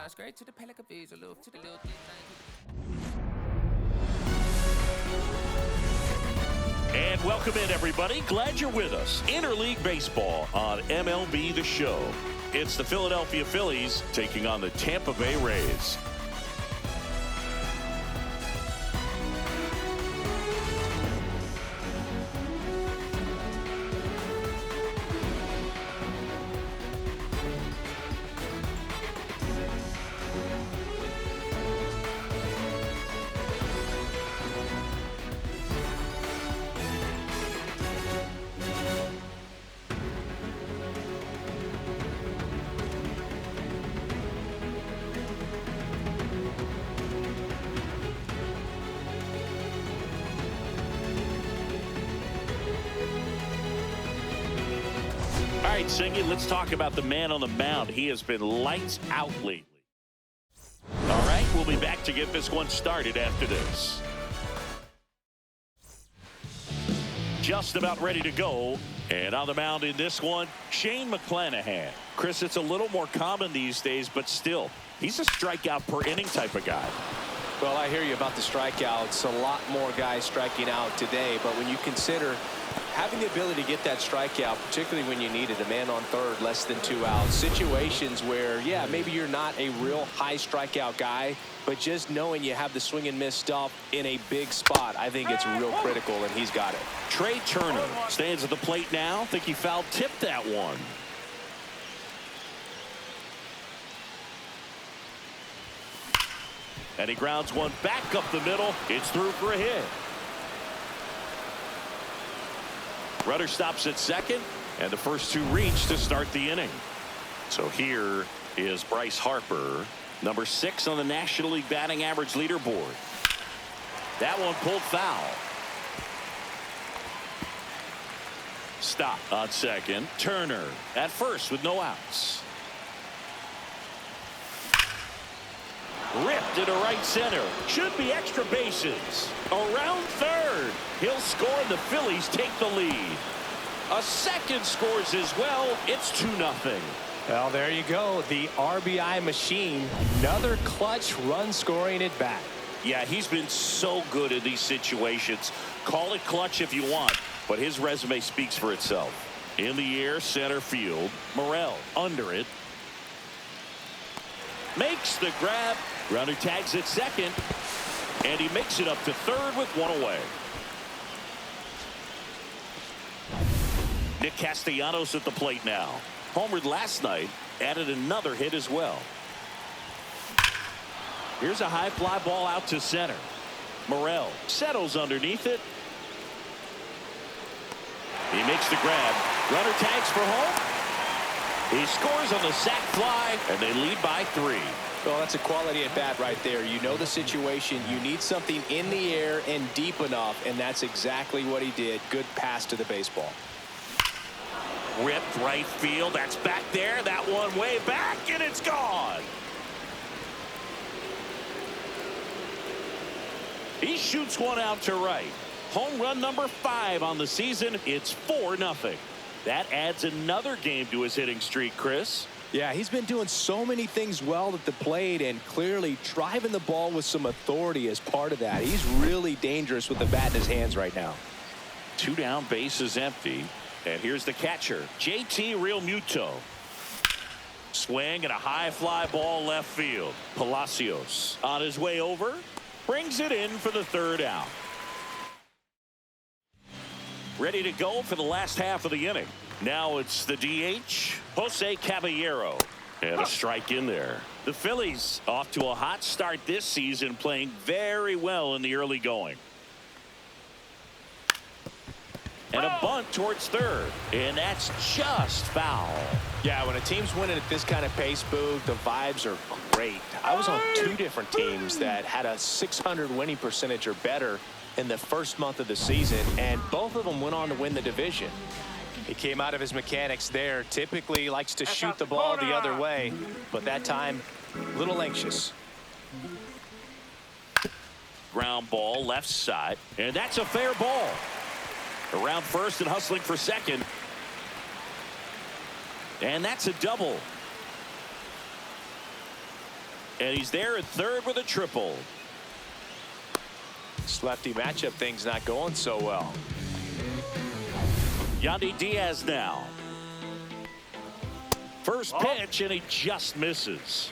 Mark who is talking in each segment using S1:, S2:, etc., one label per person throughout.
S1: Straight to the Pelican Bees, a little to the little thing.
S2: And welcome in, everybody. Glad you're with us. Interleague Baseball on MLB The Show. It's the Philadelphia Phillies taking on the Tampa Bay Rays. All right, Singy, let's talk about the man on the mound. He has been lights out lately. All right, we'll be back to get this one started after this. Just about ready to go. And on the mound in this one, Shane McClanahan. Chris, it's a little more common these days, but still, he's a strikeout per inning type of guy.
S3: Well, I hear you about the strikeouts. A lot more guys striking out today, but when you consider having the ability to get that strikeout, particularly when you need it, a man on third, less than 2 outs, situations where, yeah, maybe you're not a real high strikeout guy, but just knowing you have the swing and miss stuff in a big spot, I think it's real critical, and he's got it.
S2: Trey Turner stands at the plate now. Think he foul tipped that one. And he grounds one back up the middle. It's through for a hit. Rudder stops at second, and the first two reach to start the inning. So here is Bryce Harper, number 6 on the National League batting average leaderboard. That one pulled foul. Stop on second. Turner at first with no outs. Ripped into right center. Should be extra bases. Around third. He'll score and the Phillies take the lead. A second scores as well. It's 2-0.
S3: Well, there you go. The RBI machine. Another clutch run scoring at bat.
S2: Yeah, he's been so good in these situations. Call it clutch if you want, but his resume speaks for itself. In the air, center field. Morel under it. Makes the grab. Runner tags at second, and he makes it up to third with one away. Nick Castellanos at the plate now. Homered last night, added another hit as well. Here's a high fly ball out to center. Morel settles underneath it. He makes the grab. Runner tags for home. He scores on the sac fly, and they lead by 3.
S3: Well, that's a quality at bat right there. You know the situation. You need something in the air and deep enough, and that's exactly what he did. Good pass to the baseball.
S2: Ripped right field. That's back there. That one way back, and it's gone. He shoots one out to right. Home run number 5 on the season. It's 4-0. That adds another game to his hitting streak, Chris.
S3: Yeah, he's been doing so many things well at the plate and clearly driving the ball with some authority as part of that. He's really dangerous with the bat in his hands right now.
S2: 2 down, bases empty. And here's the catcher, JT Realmuto. Swing and a high fly ball left field. Palacios on his way over. Brings it in for the 3rd out. Ready to go for the last half of the inning. Now it's the DH, Jose Caballero, and a strike in there. The Phillies off to a hot start this season, playing very well in the early going. And a bunt towards third, and that's just foul.
S3: Yeah, when a team's winning at this kind of pace, Boog, the vibes are great. I was on 2 different teams that had a 600 winning percentage or better in the first month of the season, and both of them went on to win the division. He came out of his mechanics there. Typically likes to shoot the ball the other way, but that time a little anxious.
S2: Ground ball left side, and that's a fair ball. Around first and hustling for second, and that's a double. And he's there at third with a triple.
S3: This lefty matchup thing's not going so well.
S2: Yandy Diaz now. First pitch, and he just misses.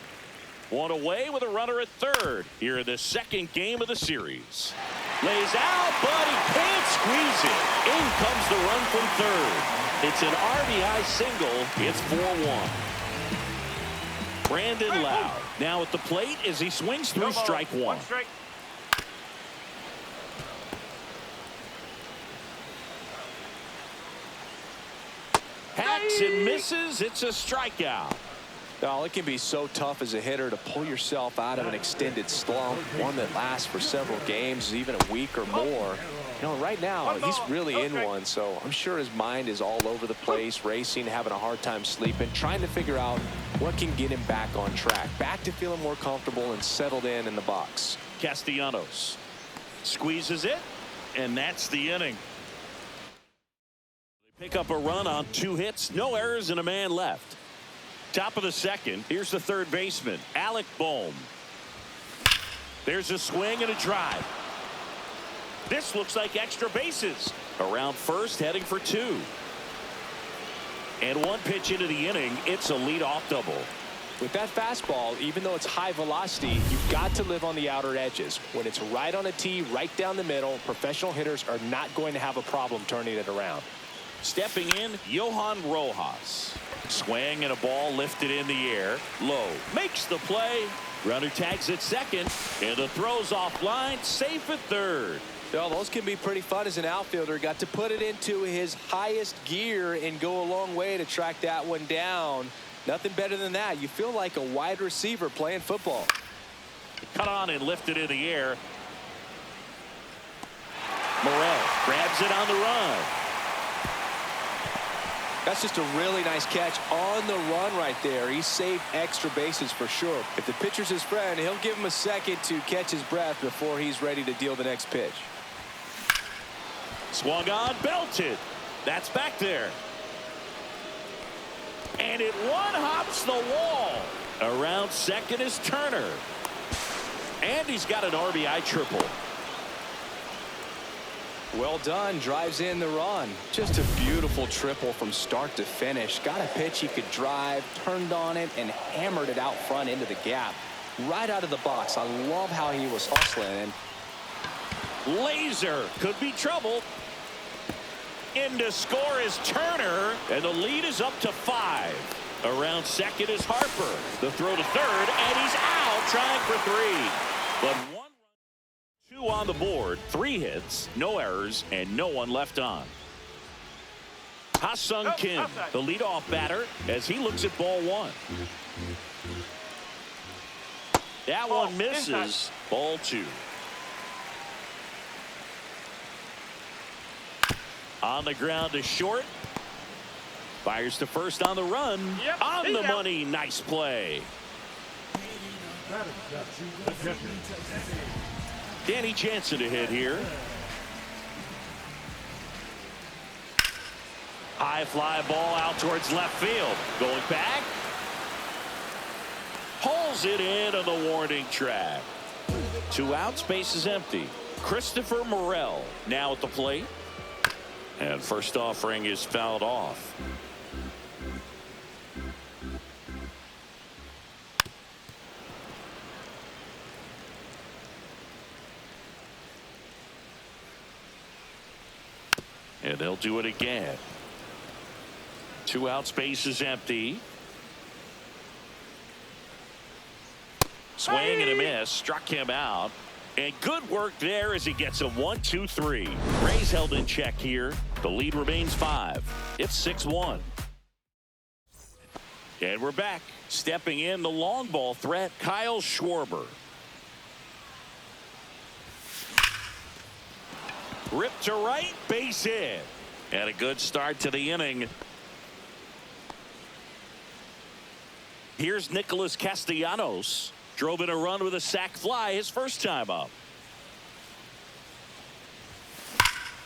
S2: One away with a runner at third here in the second game of the series. Lays out, but he can't squeeze it. In comes the run from third. It's an RBI single. It's 4-1. Brandon Lowe now at the plate as he swings through strike one. Hacks and misses. It's a strikeout.
S3: Well, it can be so tough as a hitter to pull yourself out of an extended slump, one that lasts for several games, even a week or more. You know, right now, he's really in one, so I'm sure his mind is all over the place, racing, having a hard time sleeping, trying to figure out what can get him back on track, back to feeling more comfortable and settled in the box.
S2: Castellanos squeezes it, and that's the inning. They pick up a run on 2 hits, no errors, and a man left. Top of the second, here's the third baseman, Alec Bohm. There's a swing and a drive. This looks like extra bases. Around first, heading for 2. And 1 pitch into the inning, it's a leadoff double.
S3: With that fastball, even though it's high velocity, you've got to live on the outer edges. When it's right on a tee, right down the middle, professional hitters are not going to have a problem turning it around.
S2: Stepping in, Johan Rojas. Swing and a ball lifted in the air. Low makes the play. Runner tags at second, and the throw's offline, safe at third.
S3: Well, those can be pretty fun as an outfielder. Got to put it into his highest gear and go a long way to track that one down. Nothing better than that. You feel like a wide receiver playing football.
S2: Cut on and lifted in the air. Morel grabs it on the run.
S3: That's just a really nice catch on the run right there. He saved extra bases for sure. If the pitcher's his friend, he'll give him a second to catch his breath before he's ready to deal the next pitch.
S2: Swung on, belted. That's back there. And it one-hops the wall. Around second is Turner. And he's got an RBI triple.
S3: Well done. Drives in the run. Just a beautiful triple from start to finish. Got a pitch he could drive, turned on it, and hammered it out front into the gap. Right out of the box. I love how he was hustling.
S2: Laser could be trouble. In to score is Turner, and the lead is up to 5. Around second is Harper. The throw to third, and he's out trying for 3. But 1 run, 2 on the board, 3 hits, no errors, and no one left on. Ha-Sung Kim, the leadoff batter, as he looks at ball 1. That one misses. Ball 2. On the ground to short. Fires to first on the run. On the money. Nice play. Danny Jansen to hit here. High fly ball out towards left field. Going back. Pulls it in on the warning track. 2 outs, base is empty. Christopher Morel now at the plate. And first offering is fouled off. And they'll do it again. 2 outs, base is empty. Swing and a miss. Struck him out. And good work there as he gets a 1-2-3. Rays held in check here. The lead remains 5. It's 6-1. And we're back. Stepping in the long ball threat, Kyle Schwarber. Ripped to right, base hit. And a good start to the inning. Here's Nicholas Castellanos. Drove in a run with a sac fly his first time up.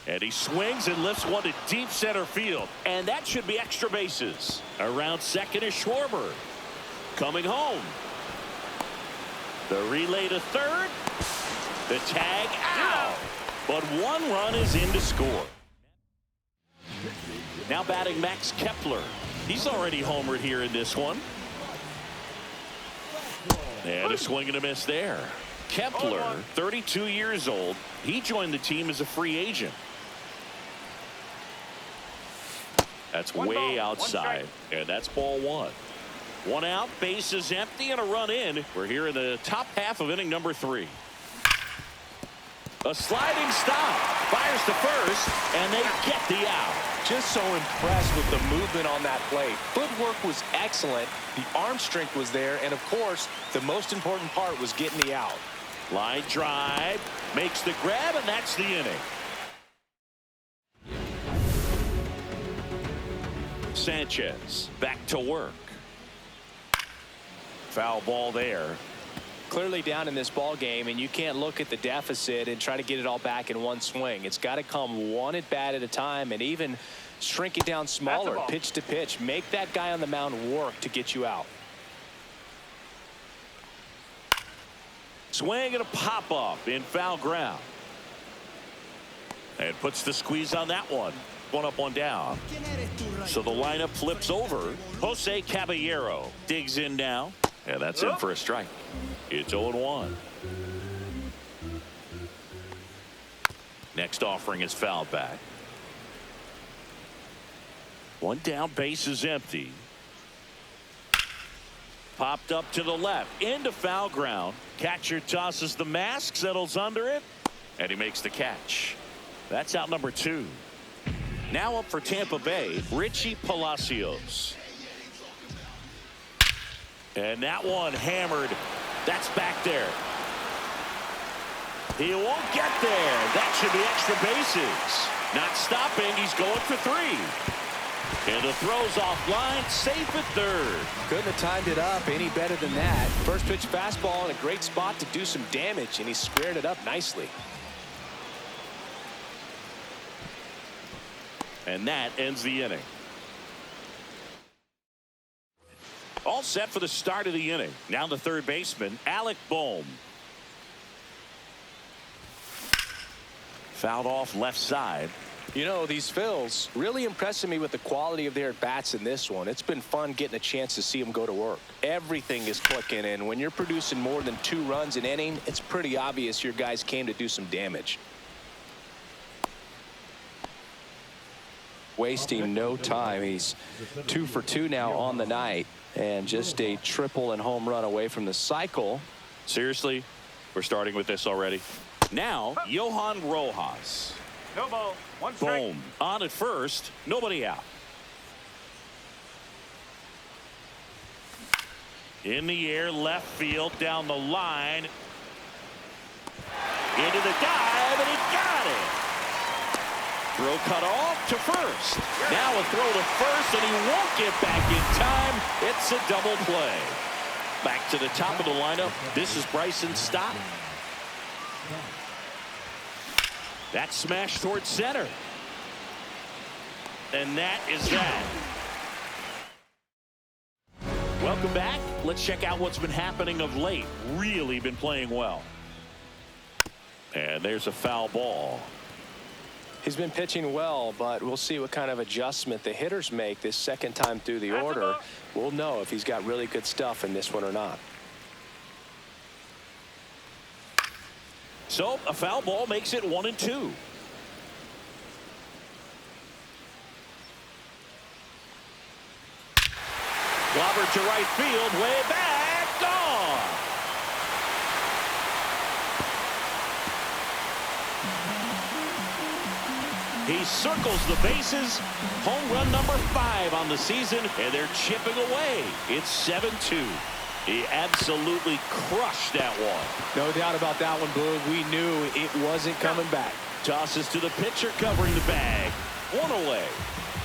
S2: And he swings and lifts one to deep center field. And that should be extra bases. Around second is Schwarber. Coming home. The relay to third. The tag out. But one run is in to score. Now batting Max Kepler. He's already homered here in this one. And a swing and a miss there. Kepler, 32 years old. He joined the team as a free agent. That's way outside. And that's ball one. One out, bases empty, and a run in. We're here in the top half of inning number 3. A sliding stop. Fires to first, and they get the out.
S3: Just so impressed with the movement on that play. Footwork was excellent. The arm strength was there. And, of course, the most important part was getting the out.
S2: Line drive. Makes the grab, and that's the inning. Sanchez back to work. Foul ball there.
S3: Clearly down in this ball game, and you can't look at the deficit and try to get it all back in one swing. It's got to come one at bat at a time, and even shrink it down smaller, pitch to pitch. Make that guy on the mound work to get you out.
S2: Swing and a pop up in foul ground. And puts the squeeze on that one. One up, one down. So the lineup flips over. Jose Caballero digs in now. And that's in for a strike. It's 0-1. Next offering is fouled back. One down, base is empty. Popped up to the left, into foul ground. Catcher tosses the mask, settles under it, and he makes the catch. That's out number 2. Now up for Tampa Bay, Richie Palacios. And that one hammered. That's back there. He won't get there. That should be extra bases. Not stopping. He's going for 3. And the throw's offline. Safe at third.
S3: Couldn't have timed it up any better than that. First pitch fastball in a great spot to do some damage, and he squared it up nicely.
S2: And that ends the inning. All set for the start of the inning. Now the third baseman, Alec Bohm. Fouled off left side.
S3: You know, these Phils really impressing me with the quality of their at-bats in this one. It's been fun getting a chance to see them go to work. Everything is clicking, and when you're producing more than 2 runs an inning, it's pretty obvious your guys came to do some damage. Wasting no time. He's 2 for 2 now on the night, and just a triple and home run away from the cycle.
S2: Seriously, we're starting with this already. Now, Johan Rojas.
S1: No ball. One strike.
S2: Boom. On at first. Nobody out. In the air, left field, down the line. Into the dive, and he got it. Throw cut off to first. Now a throw to first, and he won't get back in time. It's a double play. Back to the top of the lineup. This is Bryson Stott. That smash towards center. And that is that. Welcome back. Let's check out what's been happening of late. Really been playing well. And there's a foul ball.
S3: He's been pitching well, but we'll see what kind of adjustment the hitters make this second time through the order. We'll know if he's got really good stuff in this one or not.
S2: So a foul ball makes it 1-2. Clobbered to right field, way back, gone. He circles the bases. Home run number 5 on the season, and they're chipping away. It's 7-2. He absolutely crushed that one.
S3: No doubt about that one, Boog. We knew it wasn't coming back.
S2: Tosses to the pitcher, covering the bag. One away.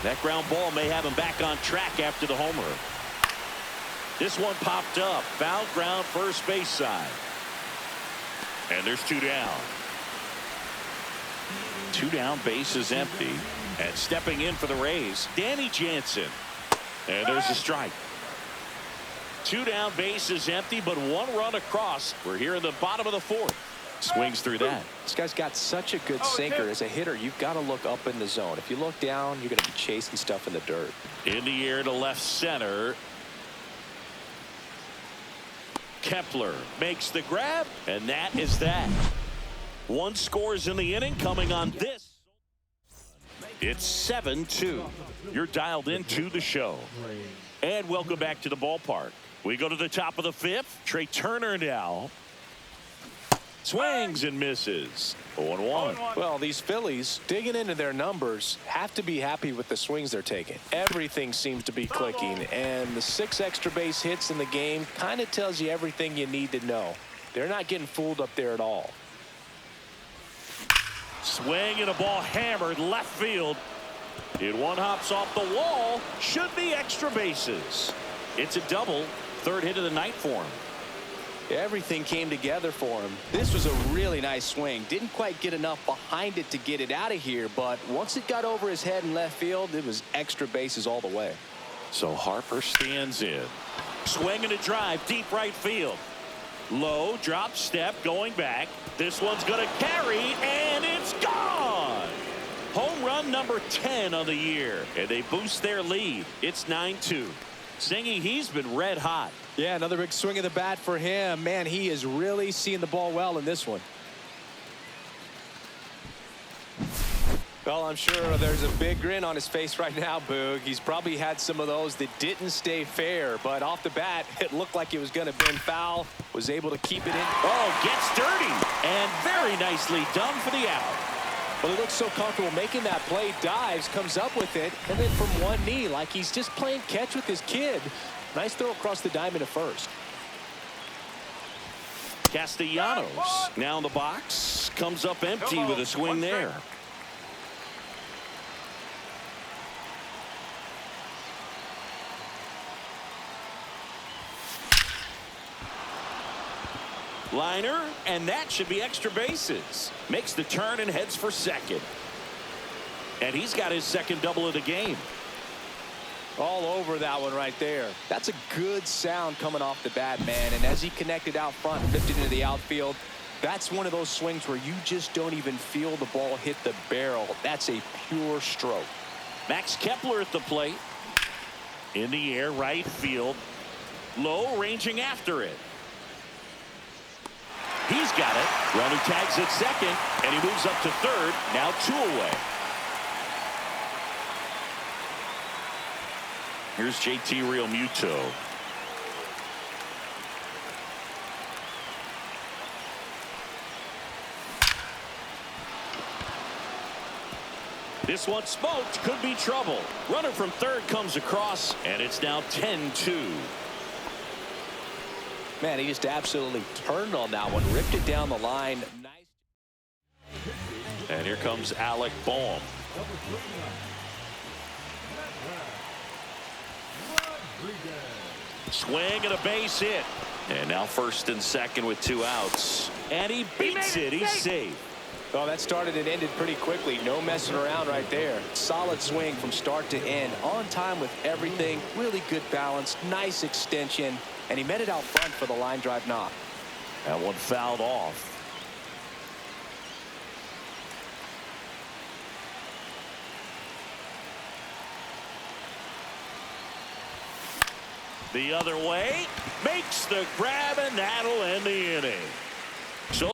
S2: That ground ball may have him back on track after the homer. This one popped up. Foul ground, first base side. And there's 2 down. 2 down, base is empty. And stepping in for the Rays, Danny Jansen. And there's a strike. Two down, bases empty, but one run across. We're here in the bottom of the fourth. Swings through that.
S3: This guy's got such a good sinker. As a hitter, you've got to look up in the zone. If you look down, you're going to be chasing stuff in the dirt.
S2: In the air to left center. Kepler makes the grab, and that is that. One scores in the inning coming on this. It's 7-2. You're dialed into the show. And welcome back to the ballpark. We go to the top of the fifth. Trey Turner now. Swings and misses. 0-1.
S3: Well, these Phillies, digging into their numbers, have to be happy with the swings they're taking. Everything seems to be clicking, and the 6 extra base hits in the game kind of tells you everything you need to know. They're not getting fooled up there at all.
S2: Swing and a ball hammered left field. It one hops off the wall. Should be extra bases. It's a double. Third hit of the night for him.
S3: Everything came together for him. This was a really nice swing. Didn't quite get enough behind it to get it out of here, but once it got over his head in left field, it was extra bases all the way.
S2: So Harper stands in. Swing and a drive deep right field. Low drop step going back. This one's going to carry, and it's gone. Home run number 10 on the year, and they boost their lead. It's 9-2. Zingy, he's been red hot.
S3: Yeah, another big swing of the bat for him. Man, he is really seeing the ball well in this one. Well, I'm sure there's a big grin on his face right now, Boog. He's probably had some of those that didn't stay fair, but off the bat, it looked like it was going to bend foul. Was able to keep it in.
S2: Oh, gets dirty, and very nicely done for the out.
S3: Well, he looks so comfortable making that play. Dives, comes up with it, and then from one knee, like he's just playing catch with his kid. Nice throw across the diamond to first.
S2: Castellanos now in the box. Comes up empty with a swing there. Liner, and that should be extra bases. Makes the turn and heads for second. And he's got his second double of the game.
S3: All over that one right there. That's a good sound coming off the bat, man. And as he connected out front, lifted into the outfield, that's one of those swings where you just don't even feel the ball hit the barrel. That's a pure stroke.
S2: Max Kepler at the plate. In the air, right field. Low, ranging after it. He's got it. Runner tags at second, and he moves up to third. Now 2 away. Here's JT Realmuto. This one smoked. Could be trouble. Runner from third comes across, and it's now 10-2.
S3: Man, he just absolutely turned on that one, ripped it down the line. Nice.
S2: And here comes Alec Bohm. Swing and a base hit. And now first and second with 2 outs. And he beats it. He's safe.
S3: Well, that started and ended pretty quickly. No messing around right there. Solid swing from start to end. On time with everything. Really good balance. Nice extension. And he met it out front for the line drive knock.
S2: That one fouled off. The other way. Makes the grab, and that'll end the inning. So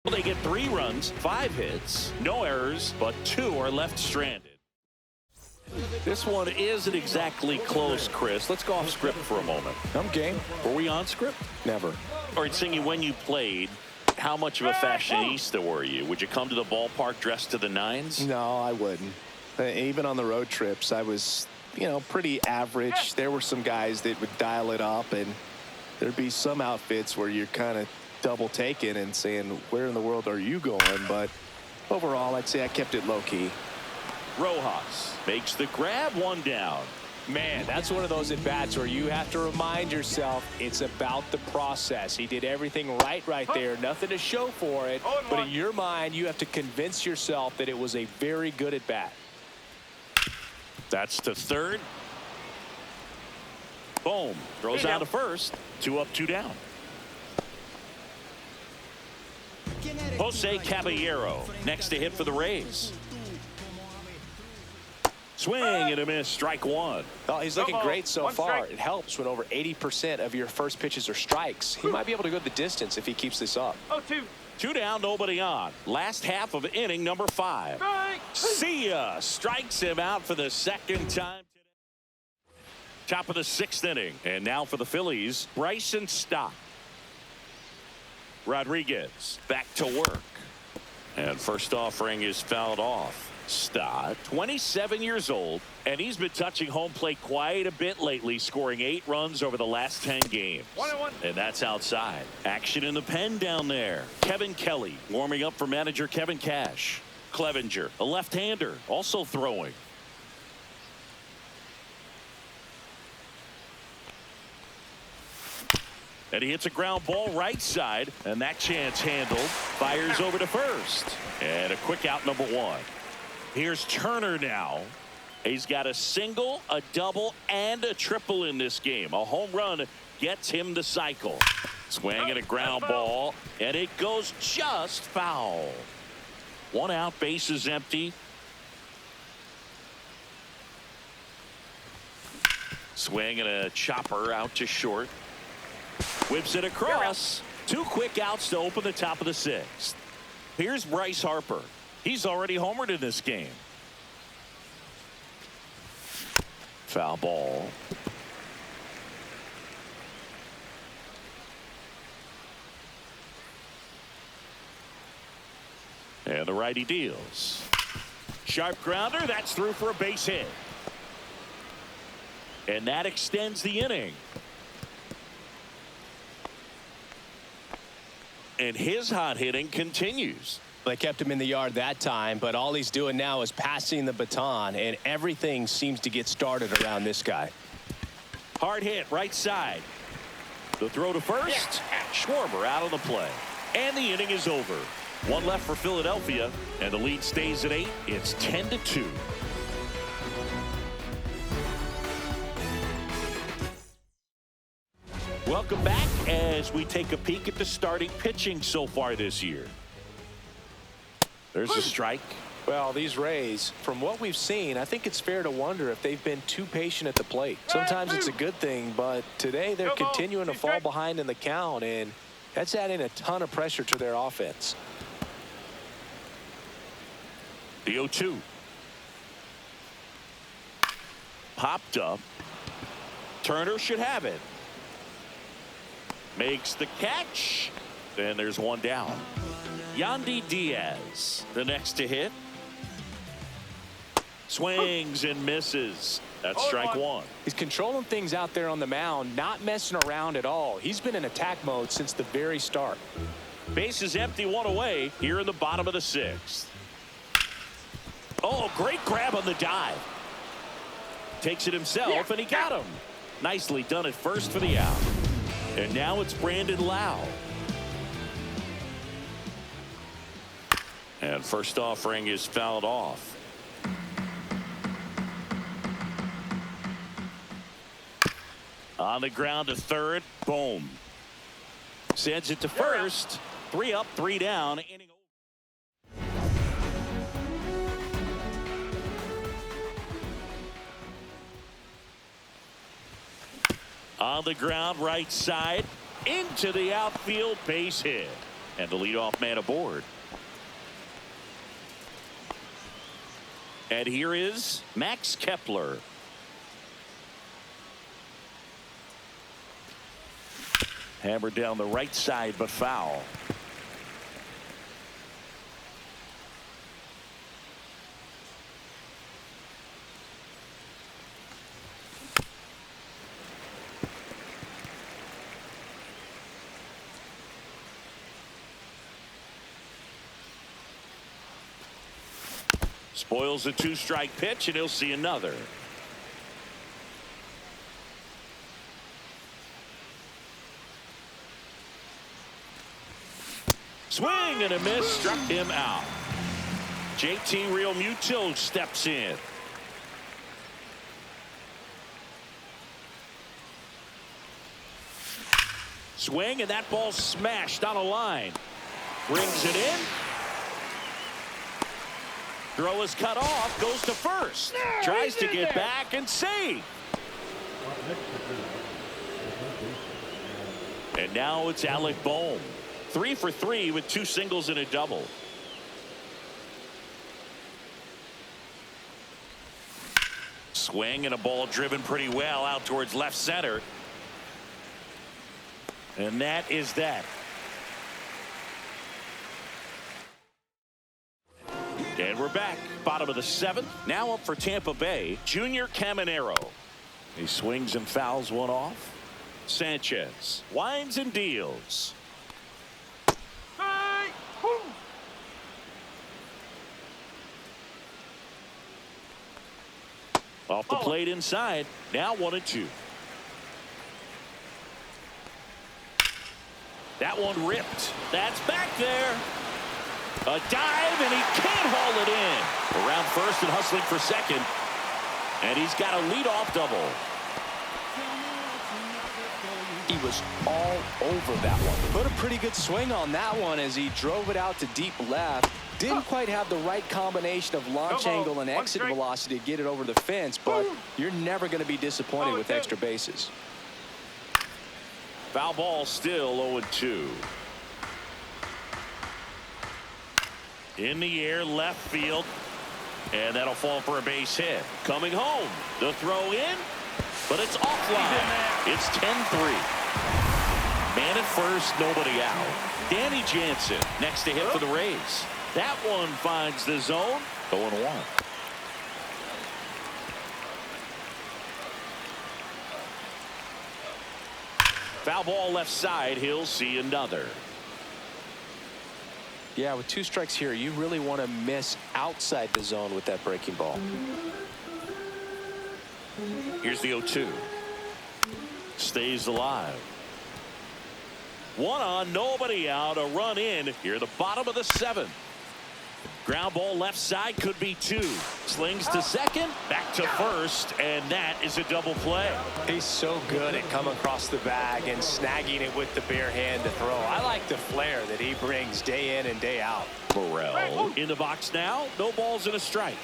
S2: Well, they get 3 runs, 5 hits, no errors, but 2 are left stranded. This one isn't exactly close, Chris. Let's go off script for a moment.
S3: I'm game.
S2: Were we on script?
S3: Never.
S2: All right, Singy, when you played, how much of a fashionista were you? Would you come to the ballpark dressed to the nines?
S3: No, I wouldn't. Even on the road trips, I was, pretty average. There were some guys that would dial it up, and there'd be some outfits where you're kind of double taking and saying, where in the world are you going? But overall, I'd say I kept it low key.
S2: Rojas makes the grab, 1 down.
S3: Man, that's one of those at bats where you have to remind yourself it's about the process. He did everything right there. Nothing to show for it. But in your mind, you have to convince yourself that it was a very good at bat.
S2: That's to third. Boom. Throws out to first. 2 up, 2 down. Jose Caballero next to hit for the Rays. Swing and a miss, strike 1.
S3: Oh, he's looking great so far. It helps when over 80% of your first pitches are strikes. He might be able to go the distance if he keeps this up.
S2: 2 down, nobody on. Last half of inning number 5. See ya. Strikes him out for the 2nd time today. Top of the 6th inning. And now for the Phillies, Bryson Stott. Rodriguez back to work. And first offering is fouled off. Stott, 27 years old, and he's been touching home plate quite a bit lately, scoring 8 runs over the last 10 games.
S1: 1-1.
S2: And that's outside. Action in the pen down there. Kevin Kelly warming up for manager Kevin Cash. Clevenger, a left-hander, also throwing. And he hits a ground ball right side, and that chance handled. Fires over to first. And a quick out, number 1. Here's Turner now. He's got a single, a double, and a triple in this game. A home run gets him the cycle. Swing and a ground ball, and it goes just foul. 1 out, bases empty. Swing and a chopper out to short. Whips it across. 2 quick outs to open the top of the 6th. Here's Bryce Harper. He's already homered in this game. Foul ball. And the righty deals. Sharp grounder. That's through for a base hit. And that extends the inning. And his hot hitting continues.
S3: They kept him in the yard that time, but all he's doing now is passing the baton, and everything seems to get started around this guy.
S2: Hard hit right side. The throw to first. Schwarber out of the play. And the inning is over. 1 left for Philadelphia, and the lead stays at 8. It's 10-2. Welcome back as we take a peek at the starting pitching so far this year. There's a strike.
S3: Well, these Rays, from what we've seen, I think it's fair to wonder if they've been too patient at the plate. Sometimes it's a good thing, but today they're continuing to fall behind in the count, and that's adding a ton of pressure to their offense.
S2: The 0-2. Popped up. Turner should have it. Makes the catch. And there's 1 down. Yandy Diaz, the next to hit. Swings and misses. That's strike 1.
S3: He's controlling things out there on the mound, not messing around at all. He's been in attack mode since the very start.
S2: Base is empty, 1 away here in the bottom of the 6th. Oh, great grab on the dive. Takes it himself, and he got him. Nicely done at first for the out. And now it's Brandon Lau. And first offering is fouled off. On the ground to third. Boom. Sends it to first. 3 up, 3 down. Inning over. On the ground, right side. Into the outfield, base hit. And the leadoff man aboard. And here is Max Kepler. Hammered down the right side, but foul. Spoils a two-strike pitch, and he'll see another. Swing and a miss, struck him out. JT Realmuto steps in. Swing, and that ball smashed on a line. Brings it in. Throw is cut off, goes to first. Tries to get back and save. And now it's Alec Bohm. 3 for 3 with 2 singles and a double. Swing and a ball driven pretty well out towards left center. And that is that. And we're back. Bottom of the 7th. Now up for Tampa Bay, Junior Caminero. He swings and fouls one off. Sanchez winds and deals. Off the plate inside. Now 1-2. That one ripped. That's back there. A dive, and he can't haul it in. Around first and hustling for second. And he's got a leadoff double.
S3: He was all over that one. Put a pretty good swing on that one as he drove it out to deep left. Didn't quite have the right combination of launch angle and exit velocity to get it over the fence, but you're never going to be disappointed with extra bases.
S2: Foul ball, still 0-2. In the air, left field. And that'll fall for a base hit. Coming home. The throw in. But it's offline. It's 10-3. Man at first, nobody out. Danny Jansen next to hit for the Rays. That one finds the zone. 0-1. Foul ball left side. He'll see another.
S3: Yeah, with 2 strikes here, you really want to miss outside the zone with that breaking ball.
S2: Here's the 0-2. Stays alive. 1 on, nobody out. A run in here, the bottom of the 7th. Ground ball left side, could be 2. Slings to second, back to first, and that is a double play.
S3: He's so good at coming across the bag and snagging it with the bare hand to throw. I like the flair that he brings day in and day out.
S2: Burrell in the box now. No balls and a strike.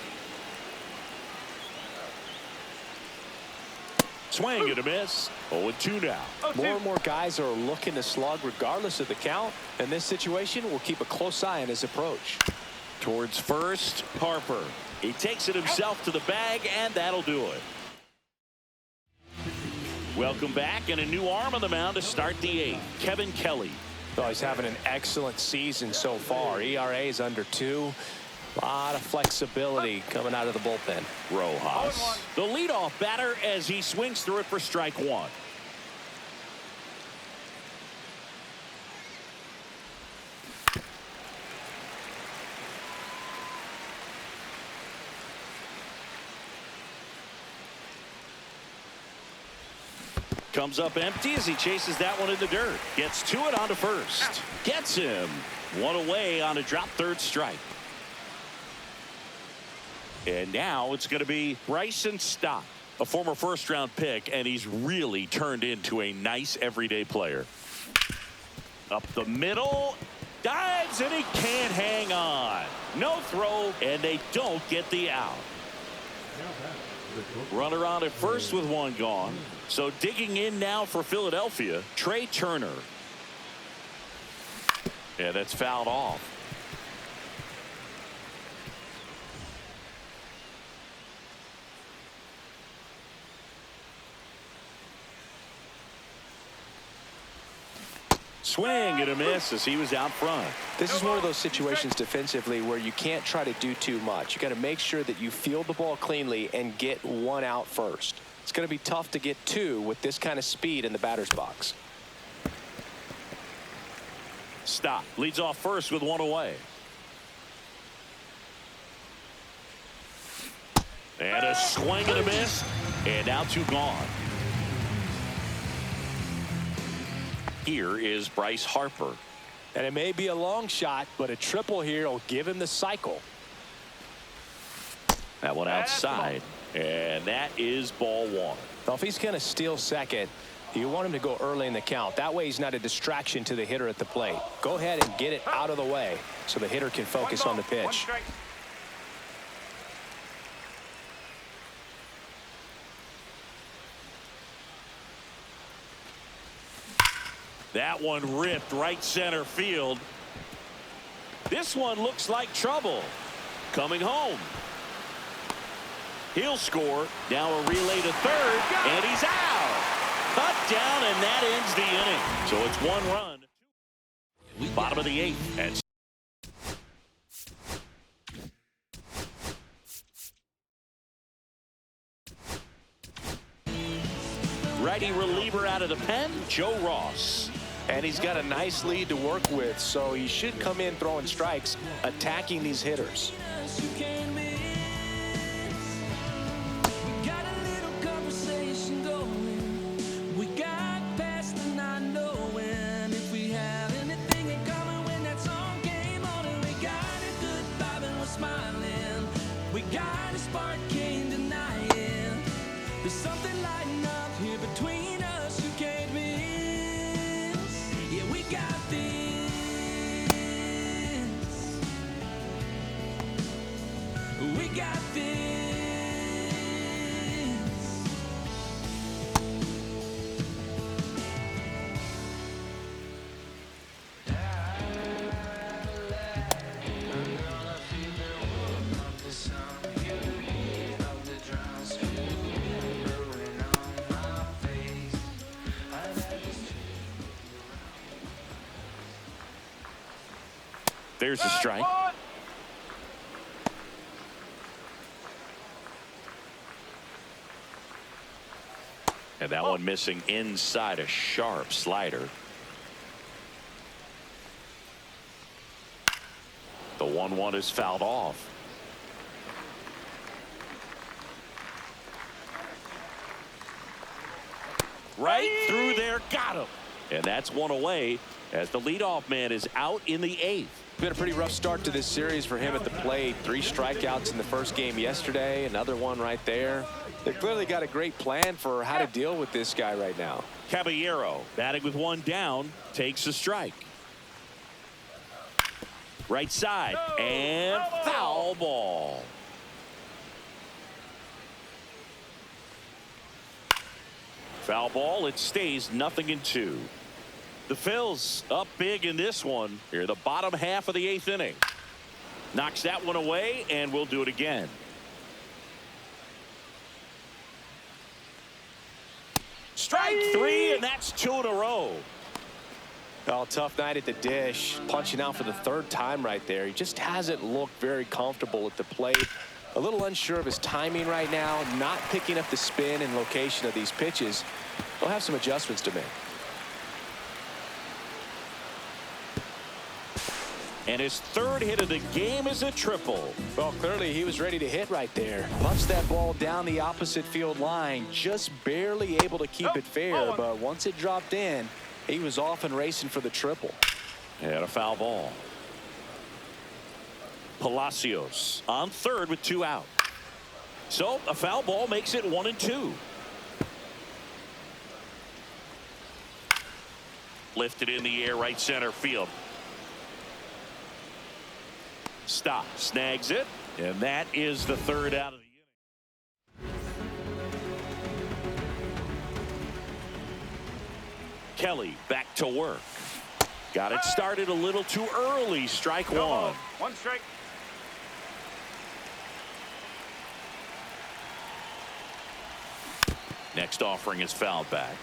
S2: Swing and a miss. 0-2 now.
S3: More and more guys are looking to slug regardless of the count. In this situation, we'll keep a close eye on his approach.
S2: Towards first, Harper. He takes it himself to the bag, and that'll do it. Welcome back, and a new arm on the mound to start the 8th. Kevin Kelly.
S3: Oh, he's having an excellent season so far. ERA is under 2. A lot of flexibility coming out of the bullpen.
S2: Rojas, the leadoff batter, as he swings through it for strike 1. Comes up empty as he chases that one in the dirt. Gets to it onto first. Gets him. 1 away on a drop third strike. And now it's going to be Bryson Stott, a former first-round pick, and he's really turned into a nice everyday player. Up the middle. Dives, and he can't hang on. No throw, and they don't get the out. Runner on at first with 1 gone. So digging in now for Philadelphia, Trey Turner. Yeah, that's fouled off. Swing and a miss as he was out front.
S3: This is one of those situations defensively where you can't try to do too much. You got to make sure that you field the ball cleanly and get one out first. It's going to be tough to get two with this kind of speed in the batter's box.
S2: Stop. Leads off first with one away. And a swing and a miss. And now two gone. Here is Bryce Harper.
S3: And it may be a long shot, but a triple here will give him the cycle.
S2: That one outside. And that is ball one.
S3: Well, if he's going to steal second, you want him to go early in the count. That way he's not a distraction to the hitter at the plate. Go ahead and get it out of the way so the hitter can focus on the pitch.
S2: That one ripped right center field. This one looks like trouble. Coming home. He'll score. Now a relay to third, and he's out. Cut down, and that ends the inning. So it's one run. Bottom of the eighth. And righty reliever out of the pen, Joe Ross.
S3: And he's got a nice lead to work with, so he should come in throwing strikes, attacking these hitters.
S2: There's a strike. And that one missing inside, a sharp slider. The 1-1 is fouled off. Right through there, got him. And that's one away as the leadoff man is out in the eighth.
S3: Been a pretty rough start to this series for him at the plate. 3 strikeouts in the first game yesterday, another one right there. They've clearly got a great plan for how to deal with this guy right now.
S2: Caballero batting with one down, takes a strike. Right side, and foul ball. Foul ball, it stays 0-2. The Phils up big in this one. Here, the bottom half of the eighth inning. Knocks that one away, and we'll do it again. Strike 3, and that's 2 in a row.
S3: Oh, tough night at the dish. Punching out for the 3rd time right there. He just hasn't looked very comfortable at the plate. A little unsure of his timing right now. Not picking up the spin and location of these pitches. He'll have some adjustments to make.
S2: And his 3rd hit of the game is a triple.
S3: Well, clearly he was ready to hit right there. Punched that ball down the opposite field line. Just barely able to keep it fair. But once it dropped in, he was off and racing for the triple.
S2: And a foul ball. Palacios on 3rd with 2 out. So a foul ball makes it 1-2. Lifted in the air, right center field. Stop, snags it, and that is the 3rd out of the inning. Kelly back to work. Got it started a little too early. Strike
S1: No
S2: one.
S1: ball. One strike.
S2: Next offering is fouled back.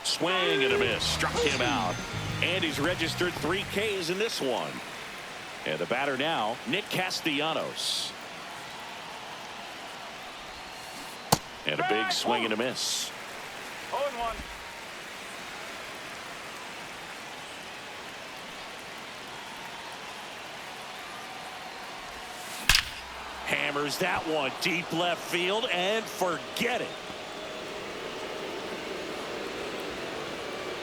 S2: Swing and a miss. Struck him out. And he's registered 3 Ks in this one. And the batter now, Nick Castellanos. And a big swing and a miss.
S1: 0-1.
S2: Hammers that one deep left field and forget it.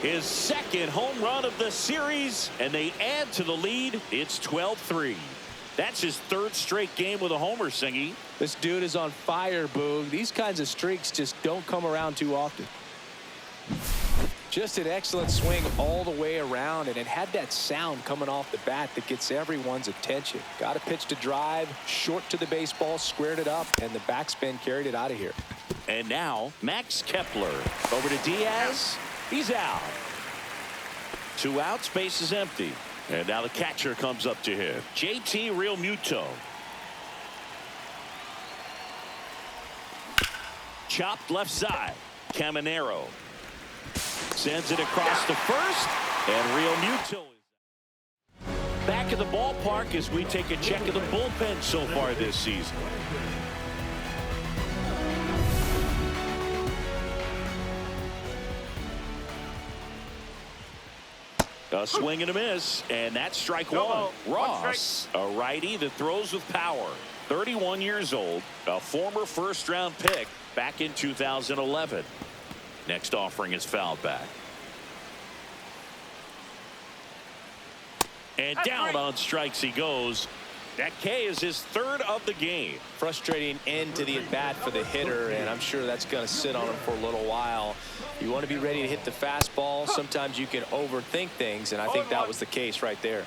S2: His second home run of the series, and they add to the lead. It's 12-3. That's his 3rd straight game with a homer, Singy.
S3: This dude is on fire, Boog. These kinds of streaks just don't come around too often. Just an excellent swing all the way around, and it had that sound coming off the bat that gets everyone's attention. Got a pitch to drive, short to the baseball, squared it up, and the backspin carried it out of here.
S2: And now, Max Kepler. Over to Diaz. He's out. 2 outs, base is empty. And now the catcher comes up to him. JT Realmuto. Chopped left side. Caminero sends it across the first, and Realmuto is back in the ballpark as we take a check of the bullpen so far this season. A swing and a miss, and that's strike
S1: No
S2: one.
S1: ball. One
S2: Ross, a righty that throws with power. 31 years old, a former first-round pick back in 2011. Next offering is fouled back. And
S1: That's
S2: down
S1: right.
S2: on strikes he goes. That K is his 3rd of the game.
S3: Frustrating end to the at-bat for the hitter, and I'm sure that's going to sit on him for a little while. You want to be ready to hit the fastball. Sometimes you can overthink things, and I think that was the case right there.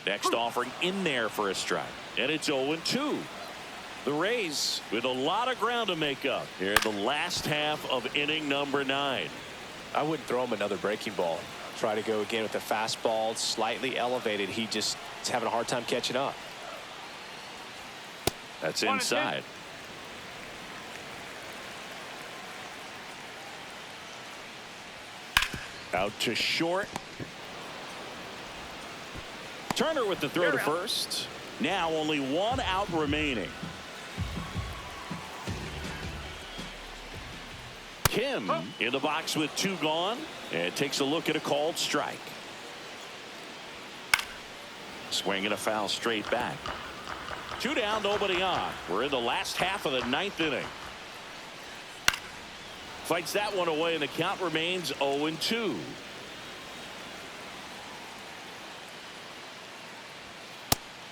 S2: Next offering in there for a strike. And it's 0-2. The Rays with a lot of ground to make up here in the last half of inning number 9.
S3: I wouldn't throw him another breaking ball. Try to go again with the fastball, slightly elevated. He just is having a hard time catching up.
S2: That's inside. Out to short. Turner with the throw to first. Now only 1 out remaining. Kim in the box with 2 gone, and takes a look at a called strike. Swing and a foul straight back. 2 down, nobody on. We're in the last half of the 9th inning. Fights that one away, and the count remains 0-2.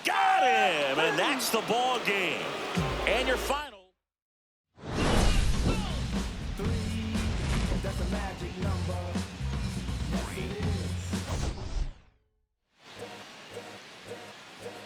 S2: Got him, and that's the ball game. And your final.